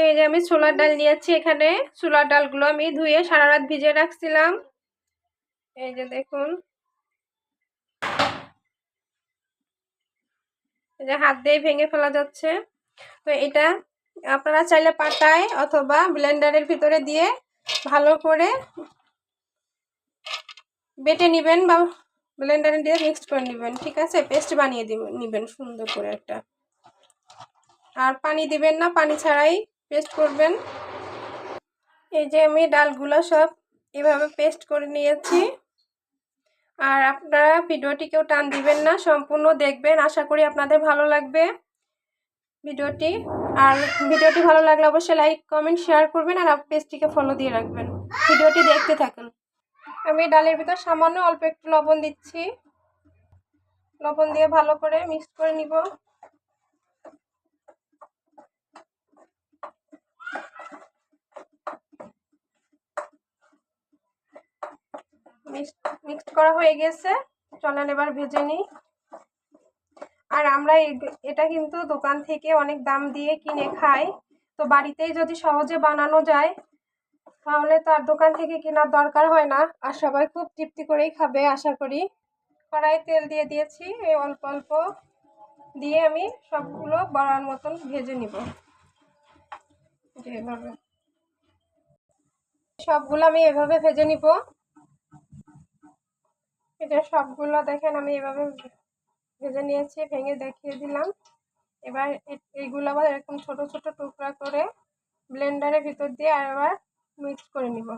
এই যে আমি ছোলার ডাল নিয়েছি। এখানে ছোলার ডালগুলো আমি ধুয়ে সারা রাত ভিজিয়ে রাখছিলাম। এই যে দেখুন, এই যে হাত দিয়ে ভেঙে ফেলা যাচ্ছে। তো এটা আপনারা চাইলে পাটায় অথবা ব্লেন্ডারের ভিতরে দিয়ে ভালো করে বেটে নেবেন বা ব্লেন্ডারে দিয়ে মিক্সড করে নেবেন। ঠিক আছে, পেস্ট বানিয়ে নেবেন সুন্দর করে একটা। আর পানি দিবেন না, পানি ছাড়াই পেস্ট করবেন। এই যে আমি ডালগুলো সব এভাবে পেস্ট করে নিয়েছি। আর আপনারা ভিডিওটিকেও টান দিবেন না, সম্পূর্ণ দেখবেন। আশা করি আপনাদের ভালো লাগবে ভিডিওটি। আর ভিডিওটি ভালো লাগলে অবশ্যই লাইক কমেন্ট শেয়ার করবেন আর পেজটিকে ফলো দিয়ে রাখবেন। ভিডিওটি দেখতে থাকুন। আমি ডালের ভিতর সামান্য অল্প একটু লবণ দিচ্ছি। লবণ দিয়ে ভালো করে মিক্স করে নিব। মিক্সড করা হয়ে গেছে, চলেন এবার ভেজে নিই। আর আমরা এটা কিন্তু দোকান থেকে অনেক দাম দিয়ে কিনে খাই। তো বাড়িতেই যদি সহজে বানানো যায় তাহলে তো আর দোকান থেকে কেনার দরকার হয় না। আর সবাই খুব তৃপ্তি করেই খাবে আশা করি। কড়াই তেল দিয়ে দিয়েছি, এই অল্প অল্প দিয়ে আমি সবগুলো বড়ার মতন ভেজে নিব। যেভাবে সবগুলো আমি এভাবে ভেজে নিব। এটা সবগুলো দেখেন আমি এভাবে ভেজে নিয়েছি, ভেঙে দেখিয়ে দিলাম। এবার এইগুলো আবার এরকম ছোট ছোট টুকরা করে ব্লেন্ডারের ভিতর দিয়ে আবার মিক্স করে নিব।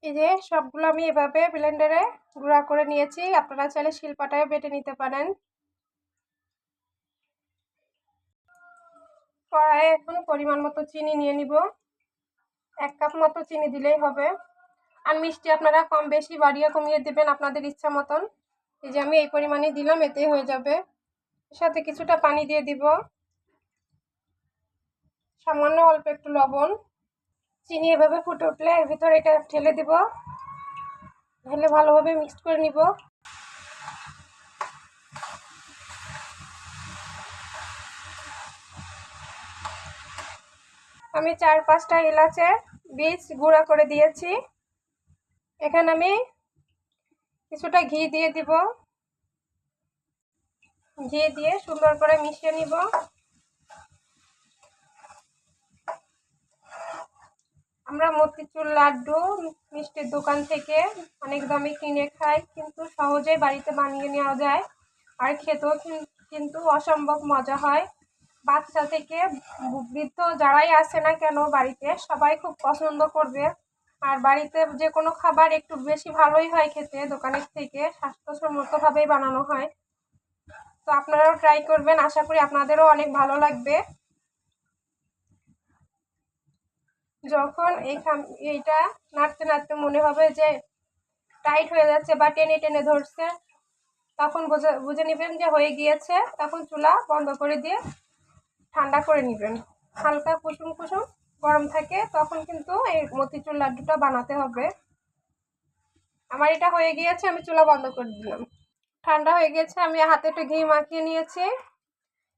এই যে সবগুলো আমি এভাবে ব্লেন্ডারে গুঁড়া করে নিয়েছি। আপনারা চাইলে শিলপাটায় বেটে নিতে পারেন। কড়াইয়ে এখন পরিমাণ মতো চিনি নিয়ে নিব। 1 কাপ মতো চিনি দিলেই হবে। আর মিষ্টি আপনারা কম বেশি বাড়িয়ে কমিয়ে দেবেন আপনাদের ইচ্ছা মতন। এই যে আমি এই পরিমাণে দিলাম, এতেই হয়ে যাবে। এর সাথে কিছুটা পানি দিয়ে দিব, সামান্য অল্প একটু লবণ। চিনি এভাবে ফুটে উঠলে এর ভিতরে এটা ঢেলে দিব, ঢেলে ভালোভাবে মিক্সড করে নিব। আমি 4-5টা এলাচের বীজ গুঁড়া করে দিয়েছি। এখানে আমি কিছুটা ঘি দিয়ে দিব। ঘি দিয়ে সুন্দর করে মিশিয়ে নিব। আমরা মতিচুর লাড্ডু মিষ্টির দোকান থেকে অনেক দামে কিনে খাই, কিন্তু সহজেই বাড়িতে বানিয়ে নেওয়া যায়। আর খেতেও কিন্তু অসম্ভব মজা হয়। বাচ্চা থেকে বৃদ্ধ যারাই আসে না কেন বাড়িতে সবাই খুব পছন্দ করবে। আর বাড়িতে যে কোনো খাবার একটু বেশি ভালোই হয় খেতে দোকানের থেকে, স্বাস্থ্যসম্মতভাবেই বানানো হয়। তো আপনারাও ট্রাই করবেন, আশা করি আপনাদেরও অনেক ভালো লাগবে। যখন এইটা নাড়তে নাড়তে মনে হবে যে টাইট হয়ে যাচ্ছে বা টেনে টেনে ধরছে, তখন বুঝে নেবেন যে হয়ে গিয়েছে। তখন চুলা বন্ধ করে দিয়ে ঠান্ডা করে নেবেন। হালকা কুসুম কুসুম গরম থাকে তখন কিন্তু এই মতিচুর লাড্ডুটা বানাতে হবে। আমার এটা হয়ে গিয়েছে, আমি চুলা বন্ধ করে দিলাম। ঠান্ডা হয়ে গেছে, আমি হাতে একটু ঘি মাখিয়ে নিয়েছি।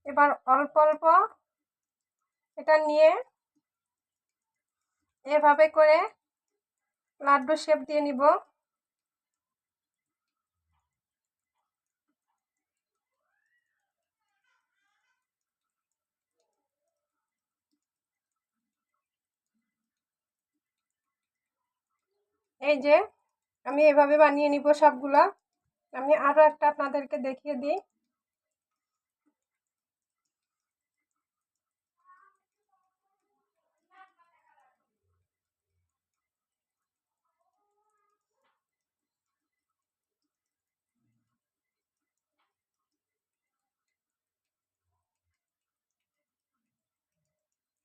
এবার অল্প অল্প এটা নিয়ে এভাবে করে লাড্ডু শেপ দিয়ে নিব। এই যে আমি এভাবে বানিয়ে নিব সবগুলা। আমি আরও একটা আপনাদেরকে দেখিয়ে দিই।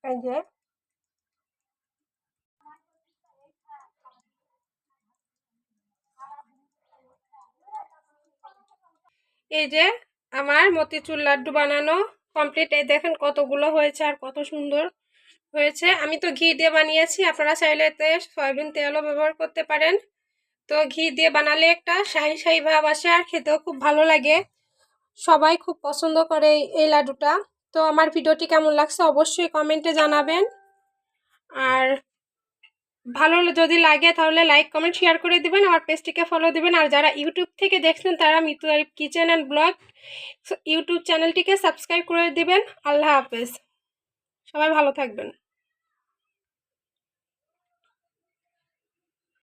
এই যে এই যে আমার মতিচুর লাড্ডু বানানো কমপ্লিট। এই দেখেন কতগুলো হয়েছে আর কত সুন্দর হয়েছে। আমি তো ঘি দিয়ে বানিয়েছি, আপনারা চাইলে এতে সয়াবিন তেলও ব্যবহার করতে পারেন। তো ঘি দিয়ে বানালে একটা শাহি শাহি ভাব আসে আর খেতেও খুব ভালো লাগে। সবাই খুব পছন্দ করে এই লাড্ডুটা। তো আমার ভিডিওটি কেমন লাগছে অবশ্যই কমেন্টে জানাবেন। আর ভালো যদি লাগে তাহলে লাইক কমেন্ট শেয়ার করে দিবেন, আমার পেজটিকে ফলো দিবেন। আর যারা ইউটিউব থেকে দেখছেন তারা Mitu Arif kitchen and blog YouTube চ্যানেলটিকে সাবস্ক্রাইব করে দিবেন। আল্লাহ হাফেজ, সবাই ভালো থাকবেন।